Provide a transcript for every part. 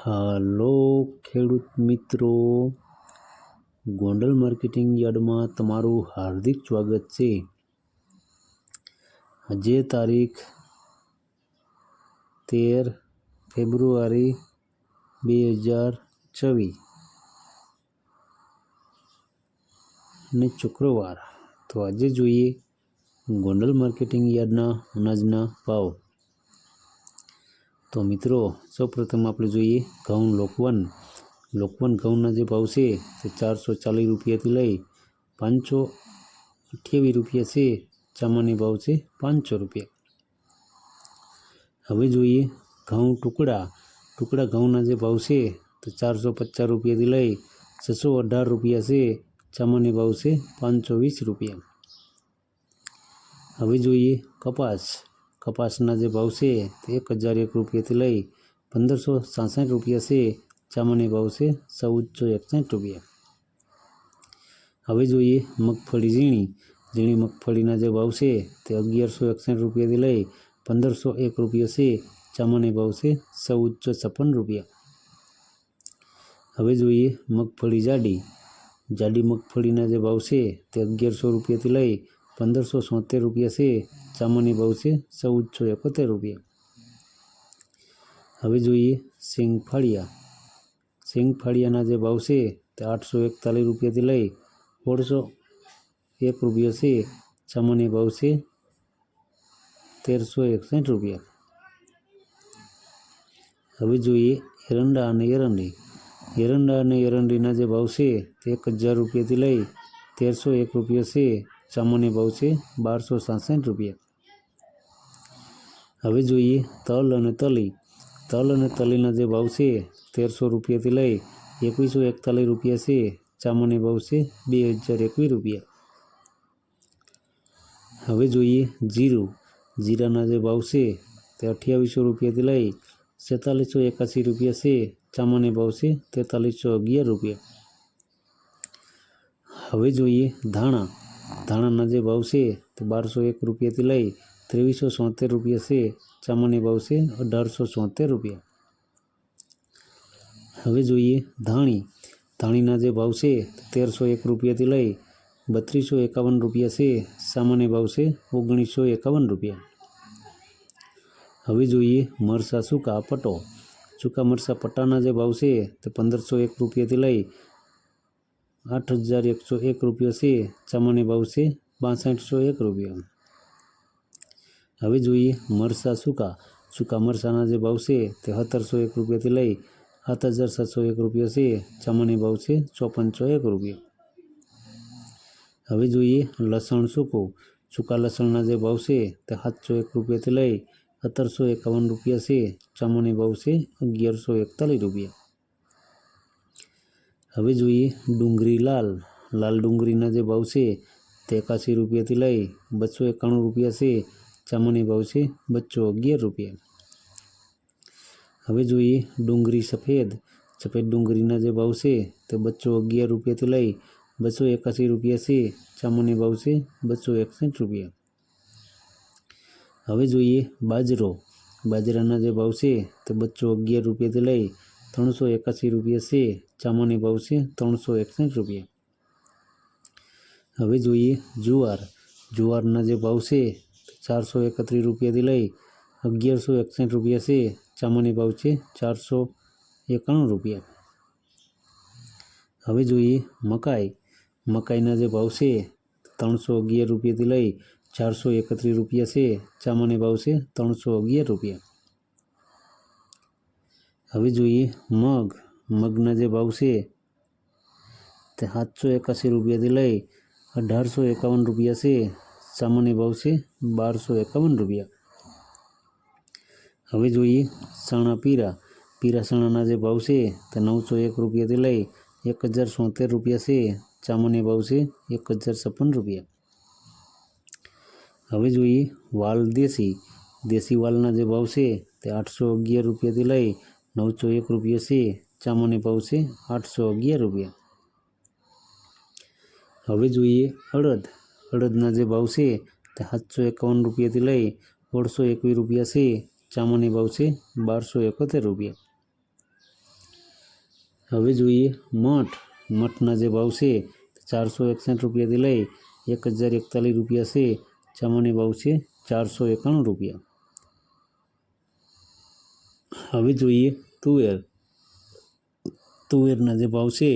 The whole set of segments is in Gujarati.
હાલો ખેડૂત મિત્રો, ગોંડલ માર્કેટિંગ યાર્ડમાં તમારું હાર્દિક સ્વાગત છે। આજે તારીખ 13 ફેબ્રુઆરી 2024 અને શુક્રવાર। તો આજે જોઈએ ગોંડલ માર્કેટિંગ યાર્ડના અનાજના ભાવ। તો મિત્રો સૌપ્રથમ આપણે જોઈએ ઘઉં લોકવન ઘઉંના જે ભાવ છે તે 440 રૂપિયાથી લઈ 528 રૂપિયા છે। સામાન્ય ભાવ છે 500 રૂપિયા। હવે જોઈએ ઘઉં ટુકડા ઘઉંના જે ભાવ છે તો 450 રૂપિયાથી લઈ 618 રૂપિયા છે। સામાન્ય ભાવ છે 520 રૂપિયા। હવે જોઈએ કપાસના જે ભાવ છે તે 1001 રૂપિયાથી લઈ 1566 રૂપિયા છે। સામાન્ય ભાવ છે 1461 રૂપિયા। હવે જોઈએ મગફળી ઝીણી મગફળીના જે ભાવ છે તે 1161 રૂપિયાથી લઈ 1501 રૂપિયા છે। સામાન્ય ભાવ છે 1456 રૂપિયા। હવે જોઈએ મગફળી જાડી મગફળીના જે ભાવ છે તે 1100 રૂપિયાથી લઈ 1573 રૂપિયા છે। સામાન્ય ભાવ છે 1471 રૂપિયા। હવે જોઈએ શેંગફાળિયાના જે ભાવ છે તે 841 રૂપિયાથી લઈ 1601 રૂપિયા છે। સામાન્ય ભાવ છે 1361 રૂપિયા। હવે જોઈએ એરંડા અને એરંડીના જે ભાવ છે તે 1000 રૂપિયાથી લઈ 1301 રૂપિયા છે। સામાન્ય ભાવ છે 1266 રૂપિયા। હવે જોઈએ તલ અને તલીના જે ભાવ છે 1300 રૂપિયાથી લઈ 2141 રૂપિયા છે। સામાન્ય ભાવ છે 2021 રૂપિયા। હવે જોઈએ જીરાના જે ભાવ છે તે 2800 રૂપિયાથી લઈ 4781 રૂપિયા છે। સામાન્ય ભાવ છે 4311 રૂપિયા। હવે જોઈએ ધાણાના જે ભાવ છે તે 1201 રૂપિયાથી લઈ 2373 રૂપિયા છે। સામાન્ય ભાવ છે 1874 રૂપિયા। હવે જોઈએ ધાણીના જે ભાવ છે 1301 રૂપિયાથી લઈ 3251 રૂપિયા છે। સામાન્ય ભાવ છે 1951 રૂપિયા। હવે જોઈએ મરચાં સૂકા મરચાં પટ્ટાના જે ભાવ છે તે 1501 રૂપિયાથી લઈ 8101 રૂપિયા છે। સામાન્ય ભાવ છે 6201 રૂપિયા। હવે જોઈએ મરચાં સૂકા મરચાંના જે ભાવ છે તે 1701 રૂપિયાથી લઈ 7701 રૂપિયા છે। સામાન્ય ભાવ છે 5401 રૂપિયા। હવે જોઈએ લસણ સૂકા લસણના જે ભાવ છે તે 701 રૂપિયાથી લઈ 1751 રૂપિયા છે। સામાન્ય ભાવ છે 1141 રૂપિયા। હવે જોઈએ ડુંગળી લાલ ડુંગળીના જે ભાવ છે તે 81 રૂપિયાથી લઈ 291 રૂપિયા છે। સામાન્ય ભાવ છે 211 રૂપિયા। હવે જોઈએ ડુંગળી સફેદ ડુંગળીના જે ભાવ છે તે 211 રૂપિયાથી લઈ 281 રૂપિયા છે। સામાન્ય ભાવ છે 261 રૂપિયા। હવે જોઈએ બાજરાના જે ભાવ છે તે 211 રૂપિયાથી લઈ 381 રૂપિયા છે। સામાન્ય ભાવ છે 361 રૂપિયા। હવે જોઈએ જુવારના જે ભાવ છે તે 431 રૂપિયાથી લઈ 1161 રૂપિયા છે। સામાન્ય ભાવ છે 491 રૂપિયા। હવે જોઈએ મકાઈના જે ભાવ છે 311 રૂપિયાથી લઈ 431 રૂપિયા છે। સામાન્ય ભાવ છે 311 રૂપિયા। હવે જોઈએ મગના જે ભાવ છે તે 781 રૂપિયાથી લઈ 1851 રૂપિયા છે। સામાન્ય ભાવ છે 1251 રૂપિયા। હવે જોઈએ ચણા પીરા ચણાના જે ભાવ છે તે 901 રૂપિયાથી લઈ 1076 રૂપિયા છે। સામાન્ય ભાવ છે 1056 રૂપિયા। હવે જોઈએ વાલ દેશી વાલના જે ભાવ છે તે 811 રૂપિયાથી લઈ 901 રૂપિયા છે। સામાન્ય ભાવ છે 811 રૂપિયા। હવે જોઈએ અડદના જે ભાવ છે તે 751 રૂપિયાથી લઈ 1621 રૂપિયા છે। સામાન્ય ભાવ છે 1271 રૂપિયા। હવે જોઈએ મઠ. મઠના જે ભાવ છે 461 રૂપિયાથી લઈ 1041 રૂપિયા છે. સામાન્ય ભાવ છે 491 રૂપિયા. હવે જોઈએ તુવેર. તુવેરના જે ભાવ છે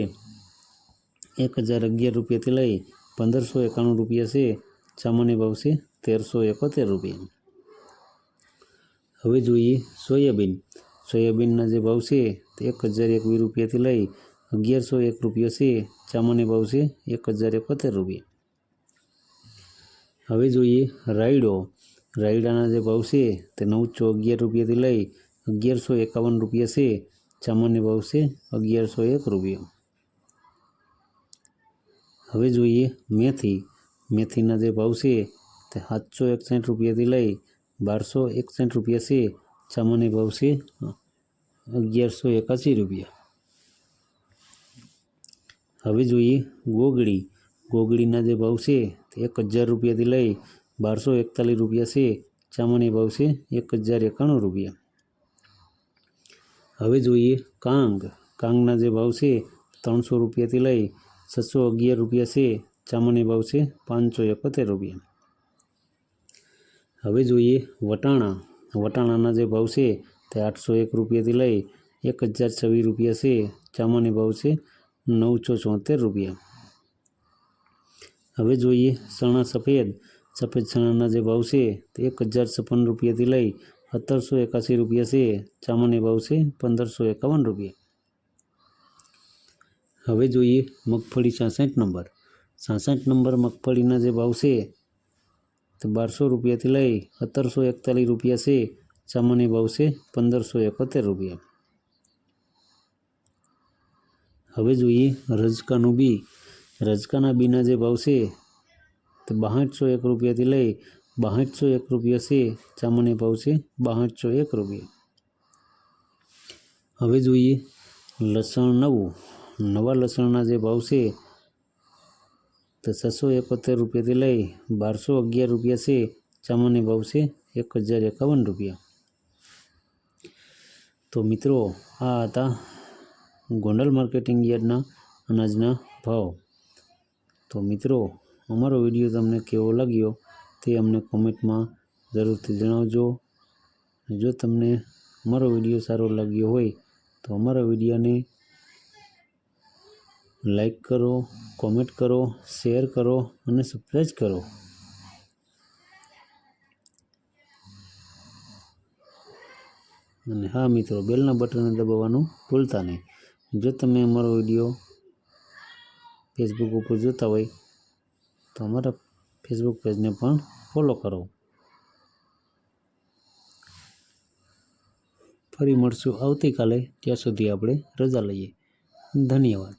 1011 રૂપિયાથી લઈ 1591 રૂપિયા છે. સામાન્ય ભાવ છે 1371 રૂપિયા. હવે જોઈએ સોયાબીન. સોયાબીનના જે ભાવ છે તે 1021 રૂપિયાથી લઈ 1101 રૂપિયા છે. સામાન્ય ભાવ છે 1071 રૂપિયા. હવે જોઈએ રાયડો. રાયડાના જે ભાવ છે તે 911 રૂપિયાથી લઈ 1151 રૂપિયા છે. સામાન્ય ભાવ છે 1101 રૂપિયા. હવે જોઈએ મેથી. મેથીના જે ભાવ છે તે 761 રૂપિયાથી લઈ 1261 રૂપિયા છે. સામાન્ય ભાવ છે 1181 રૂપિયા. હવે જોઈએ ગોગડી. ગોગડીના જે ભાવ છે તે 1000 રૂપિયાથી લઈ 1241 રૂપિયા છે. સામાન્ય ભાવ છે 1091 રૂપિયા. હવે જોઈએ કાંગ. કાંગના જે ભાવ છે 300 રૂપિયાથી લઈ 611 રૂપિયા છે. સામાન્ય ભાવ છે 571 રૂપિયા. હવે જોઈએ વટાણા. વટાણાના જે ભાવ છે તે 801 રૂપિયાથી લઈ 1026 રૂપિયા છે. સામાન્ય ભાવ છે 974 રૂપિયા. હવે જોઈએ ચણા સફેદ. સફેદ ચણાના જે ભાવ છે તે 1056 રૂપિયાથી લઈ 1781 રૂપિયા છે. સામાન્ય ભાવ છે 1551 રૂપિયા. હવે જોઈએ મગફળી 66 નંબર. 66 નંબર મગફળીના જે ભાવ છે તે 1200 રૂપિયાથી લઈ 1741 રૂપિયા છે. સામાન્ય ભાવ છે 1571 રૂપિયા. હવે જોઈએ રજકાનું બી. રજકાના બીના જે ભાવ છે તે 6201 રૂપિયાથી લઈ 6201 રૂપિયા છે. સામાન્ય ભાવ છે 6201 રૂપિયા. હવે જોઈએ લસણ નવું. નવા લસણના જે ભાવ છે તો 671 રૂપિયાથી લઈ 1211 રૂપિયા છે. સામાન્ય ભાવ છે 1051 રૂપિયા. તો મિત્રો આ હતા ગોંડલ માર્કેટિંગ યાર્ડના અનાજના ભાવ. તો મિત્રો અમારો વિડીયો તમને કેવો લાગ્યો તે અમને કોમેન્ટમાં જરૂરથી જણાવજો. જો તમને અમારો વિડીયો સારો લાગ્યો હોય તો અમારા વિડીયોને લાઈક કરો, કોમેન્ટ કરો, શેર કરો અને સબસ્ક્રાઈબ કરો. અને હા મિત્રો, બેલના બટનને દબાવવાનું ભૂલતા નહીં. જો તમે અમારો વિડીયો ફેસબુક ઉપર જોતા હોય તો અમારા ફેસબુક પેજને પણ ફોલો કરો. ફરી મળશું આવતીકાલે. ત્યાં સુધી આપણે રજા લઈએ. ધન્યવાદ.